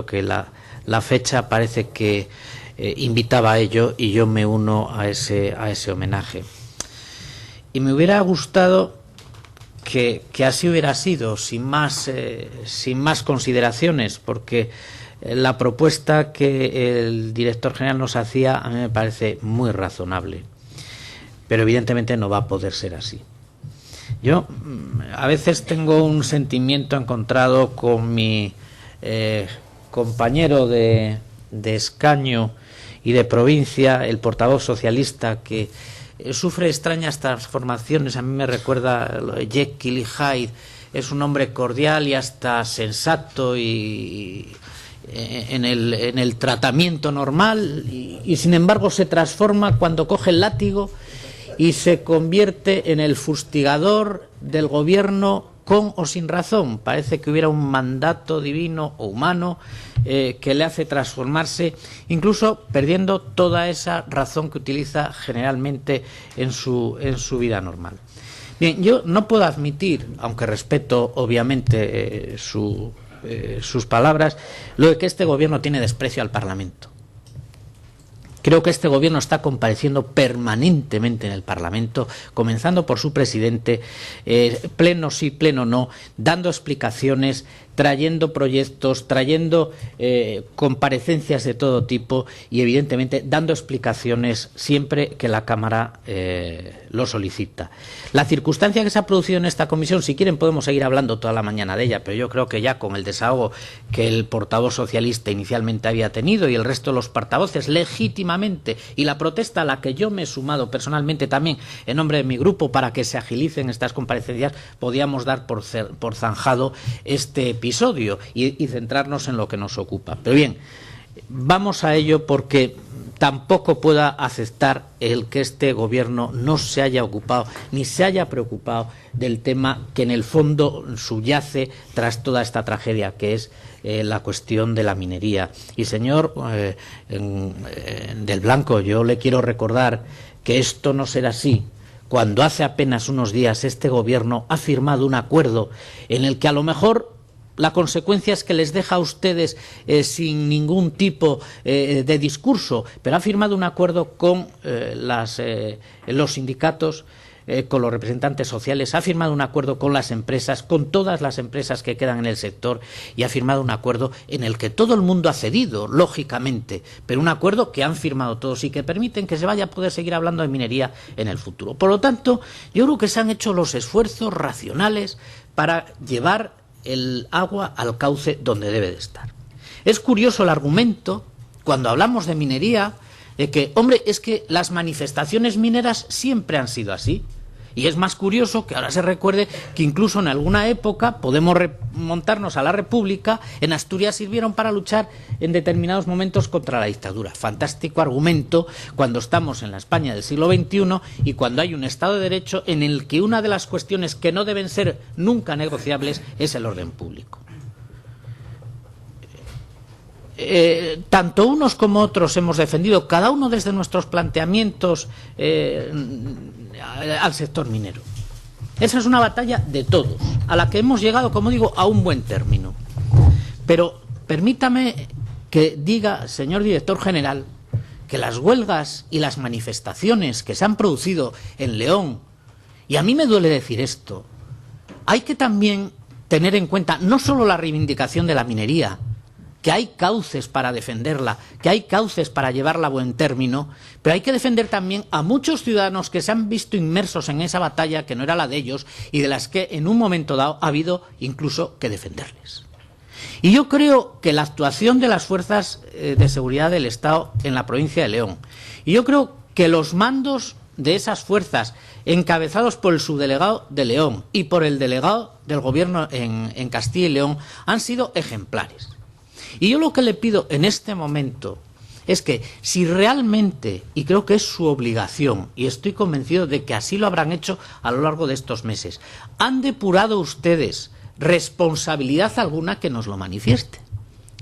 que la fecha parece que invitaba a ello y yo me uno a ese homenaje. Y me hubiera gustado que así hubiera sido, sin más consideraciones, porque la propuesta que el director general nos hacía a mí me parece muy razonable, pero evidentemente no va a poder ser así. Yo a veces tengo un sentimiento encontrado con mi compañero de escaño y de provincia, el portavoz socialista, que sufre extrañas transformaciones. A mí me recuerda Jekyll y Hyde. Es un hombre cordial y hasta sensato y en el tratamiento normal, y sin embargo se transforma cuando coge el látigo y se convierte en el fustigador del gobierno con o sin razón. Parece que hubiera un mandato divino o humano que le hace transformarse, incluso perdiendo toda esa razón que utiliza generalmente en su vida normal. Bien, yo no puedo admitir, aunque respeto obviamente sus palabras, lo de que este gobierno tiene desprecio al Parlamento. Creo que este gobierno está compareciendo permanentemente en el Parlamento, comenzando por su presidente, pleno sí, pleno no, dando explicaciones, trayendo proyectos, trayendo comparecencias de todo tipo y evidentemente dando explicaciones siempre que la Cámara lo solicita. La circunstancia que se ha producido en esta comisión, si quieren podemos seguir hablando toda la mañana de ella, pero yo creo que ya con el desahogo que el portavoz socialista inicialmente había tenido y el resto de los portavoces legítimamente, y la protesta a la que yo me he sumado personalmente también en nombre de mi grupo para que se agilicen estas comparecencias, podíamos dar por zanjado este episodio y centrarnos en lo que nos ocupa. Pero bien, vamos a ello, porque tampoco puedo aceptar el que este gobierno no se haya ocupado ni se haya preocupado del tema que en el fondo subyace tras toda esta tragedia, que es la cuestión de la minería. Y señor del Blanco, yo le quiero recordar que esto no será así cuando hace apenas unos días este gobierno ha firmado un acuerdo en el que a lo mejor la consecuencia es que les deja a ustedes sin ningún tipo de discurso, pero ha firmado un acuerdo con los sindicatos, con los representantes sociales, ha firmado un acuerdo con las empresas, con todas las empresas que quedan en el sector, y ha firmado un acuerdo en el que todo el mundo ha cedido, lógicamente, pero un acuerdo que han firmado todos y que permiten que se vaya a poder seguir hablando de minería en el futuro. Por lo tanto, yo creo que se han hecho los esfuerzos racionales para llevar el agua al cauce donde debe de estar. Es curioso el argumento, cuando hablamos de minería, de que, hombre, es que las manifestaciones mineras siempre han sido así. Y es más curioso que ahora se recuerde que incluso en alguna época, podemos remontarnos a la República, en Asturias sirvieron para luchar en determinados momentos contra la dictadura. Fantástico argumento cuando estamos en la España del siglo XXI y cuando hay un Estado de Derecho en el que una de las cuestiones que no deben ser nunca negociables es el orden público. Tanto unos como otros hemos defendido, cada uno desde nuestros planteamientos, al sector minero. Esa es una batalla de todos, a la que hemos llegado, como digo, a un buen término. Pero permítame que diga, señor director general, que las huelgas y las manifestaciones que se han producido en León, y a mí me duele decir esto, hay que también tener en cuenta no solo la reivindicación de la minería, que hay cauces para defenderla, que hay cauces para llevarla a buen término, pero hay que defender también a muchos ciudadanos que se han visto inmersos en esa batalla que no era la de ellos y de las que en un momento dado ha habido incluso que defenderles. Y yo creo que la actuación de las fuerzas de seguridad del Estado en la provincia de León, y yo creo que los mandos de esas fuerzas, encabezados por el subdelegado de León y por el delegado del gobierno en Castilla y León, han sido ejemplares. Y yo lo que le pido en este momento es que si realmente, y creo que es su obligación, y estoy convencido de que así lo habrán hecho a lo largo de estos meses, han depurado ustedes responsabilidad alguna, que nos lo manifiesten.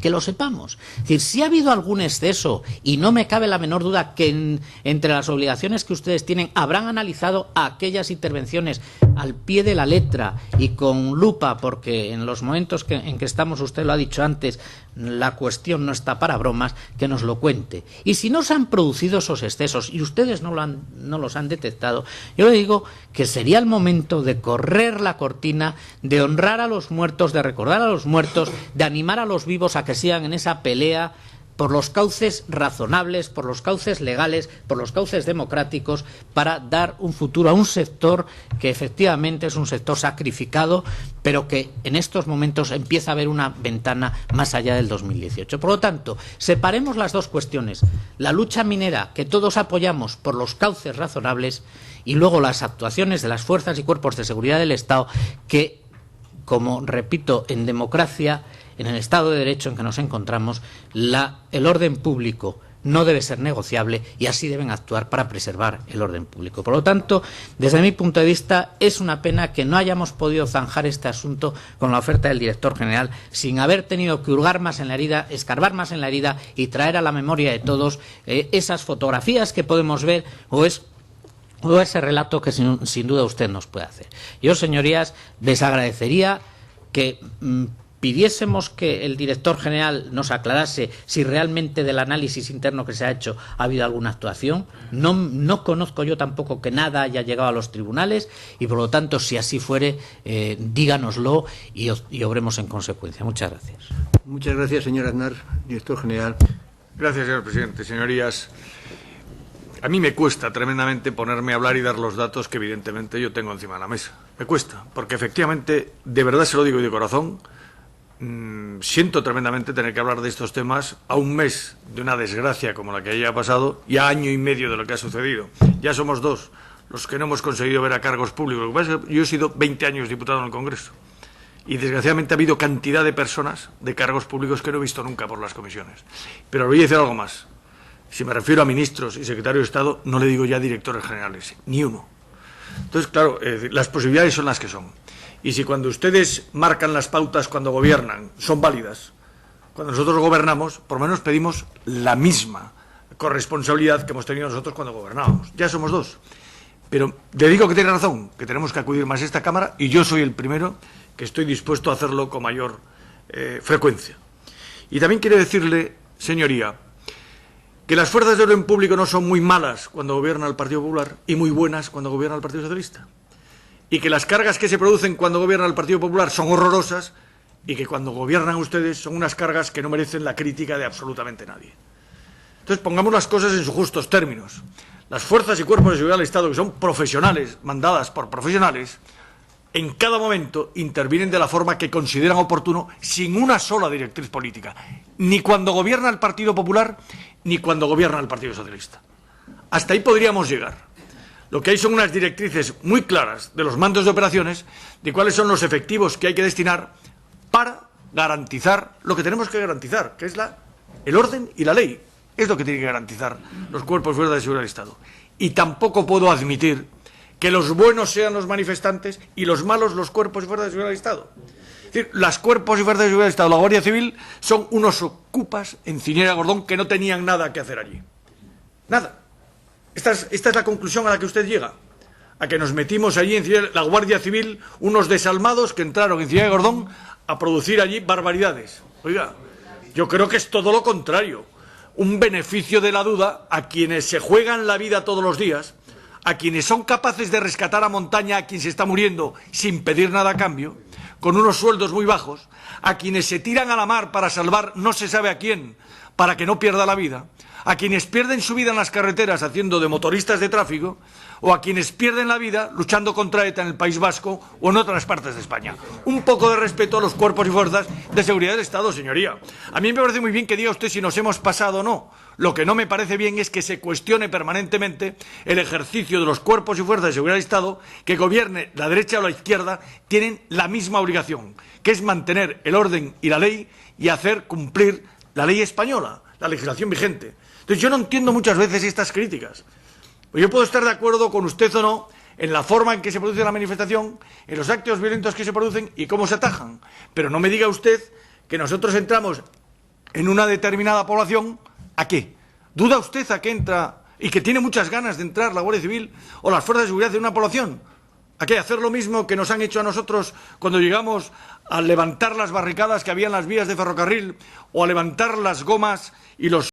que lo sepamos. Es decir, si ha habido algún exceso, y no me cabe la menor duda que entre las obligaciones que ustedes tienen habrán analizado aquellas intervenciones al pie de la letra y con lupa, porque en los momentos en que estamos, usted lo ha dicho antes, la cuestión no está para bromas, que nos lo cuente. Y si no se han producido esos excesos y ustedes no los han detectado, yo le digo que sería el momento de correr la cortina, de honrar a los muertos, de recordar a los muertos, de animar a los vivos a que sigan en esa pelea por los cauces razonables, por los cauces legales, por los cauces democráticos, para dar un futuro a un sector que efectivamente es un sector sacrificado, pero que en estos momentos empieza a haber una ventana más allá del 2018. Por lo tanto, separemos las dos cuestiones: la lucha minera, que todos apoyamos por los cauces razonables, y luego las actuaciones de las fuerzas y cuerpos de seguridad del Estado, que, como repito, en democracia, en el Estado de Derecho en que nos encontramos, el orden público no debe ser negociable y así deben actuar para preservar el orden público. Por lo tanto, desde mi punto de vista, es una pena que no hayamos podido zanjar este asunto con la oferta del director general, sin haber tenido que hurgar más en la herida, escarbar más en la herida y traer a la memoria de todos esas fotografías que podemos ver o ese relato que sin duda usted nos puede hacer. Yo, señorías, les agradecería que pidiésemos que el director general nos aclarase si realmente del análisis interno que se ha hecho ha habido alguna actuación. No conozco yo tampoco que nada haya llegado a los tribunales y, por lo tanto, si así fuere, díganoslo y obremos en consecuencia. Muchas gracias. Muchas gracias, señor Aznar, director general. Gracias, señor presidente. Señorías, a mí me cuesta tremendamente ponerme a hablar y dar los datos que evidentemente yo tengo encima de la mesa. Me cuesta, porque efectivamente, de verdad se lo digo de corazón, siento tremendamente tener que hablar de estos temas a un mes de una desgracia como la que haya pasado y a año y medio de lo que ha sucedido. Ya somos dos los que no hemos conseguido ver a cargos públicos. Lo que pasa es que yo he sido 20 años diputado en el Congreso y desgraciadamente ha habido cantidad de personas de cargos públicos que no he visto nunca por las comisiones. Pero le voy a decir algo más. Si me refiero a ministros y secretarios de Estado, no le digo ya directores generales, ni uno. Entonces, claro, las posibilidades son las que son. Y si cuando ustedes marcan las pautas cuando gobiernan son válidas, cuando nosotros gobernamos, por lo menos pedimos la misma corresponsabilidad que hemos tenido nosotros cuando gobernábamos. Ya somos dos. Pero le digo que tiene razón, que tenemos que acudir más a esta Cámara y yo soy el primero que estoy dispuesto a hacerlo con mayor frecuencia. Y también quiero decirle, señoría, que las fuerzas de orden público no son muy malas cuando gobierna el Partido Popular y muy buenas cuando gobierna el Partido Socialista. Y que las cargas que se producen cuando gobierna el Partido Popular son horrorosas y que cuando gobiernan ustedes son unas cargas que no merecen la crítica de absolutamente nadie. Entonces, pongamos las cosas en sus justos términos. Las fuerzas y cuerpos de seguridad del Estado, que son profesionales, mandadas por profesionales, en cada momento intervienen de la forma que consideran oportuno, sin una sola directriz política, ni cuando gobierna el Partido Popular, ni cuando gobierna el Partido Socialista. Hasta ahí podríamos llegar. Lo que hay son unas directrices muy claras de los mandos de operaciones de cuáles son los efectivos que hay que destinar para garantizar lo que tenemos que garantizar, que es el orden y la ley. Es lo que tienen que garantizar los cuerpos y fuerzas de seguridad del Estado. Y tampoco puedo admitir que los buenos sean los manifestantes y los malos los cuerpos y fuerzas de seguridad del Estado. Es decir, los cuerpos y fuerzas de seguridad del Estado, la Guardia Civil, son unos ocupas en Cinera Gordón que no tenían nada que hacer allí. Nada. Esta es la conclusión a la que usted llega. A que nos metimos allí en la Guardia Civil, unos desalmados que entraron en Cinera Gordón a producir allí barbaridades. Oiga, yo creo que es todo lo contrario. Un beneficio de la duda a quienes se juegan la vida todos los días, a quienes son capaces de rescatar a montaña a quien se está muriendo sin pedir nada a cambio, con unos sueldos muy bajos, a quienes se tiran a la mar para salvar no se sabe a quién, para que no pierda la vida, a quienes pierden su vida en las carreteras haciendo de motoristas de tráfico, o a quienes pierden la vida luchando contra ETA en el País Vasco o en otras partes de España. Un poco de respeto a los cuerpos y fuerzas de seguridad del Estado, señoría. A mí me parece muy bien que diga usted si nos hemos pasado o no. Lo que no me parece bien es que se cuestione permanentemente el ejercicio de los cuerpos y fuerzas de seguridad del Estado, que gobierne la derecha o la izquierda, tienen la misma obligación, que es mantener el orden y la ley y hacer cumplir la ley española, la legislación vigente. Entonces yo no entiendo muchas veces estas críticas. Yo puedo estar de acuerdo con usted o no en la forma en que se produce la manifestación, en los actos violentos que se producen y cómo se atajan. Pero no me diga usted que nosotros entramos en una determinada población, ¿a qué? ¿Duda usted a qué entra y que tiene muchas ganas de entrar la Guardia Civil o las fuerzas de seguridad en una población? ¿A qué? ¿Hacer lo mismo que nos han hecho a nosotros cuando llegamos a levantar las barricadas que había en las vías de ferrocarril o a levantar las gomas y los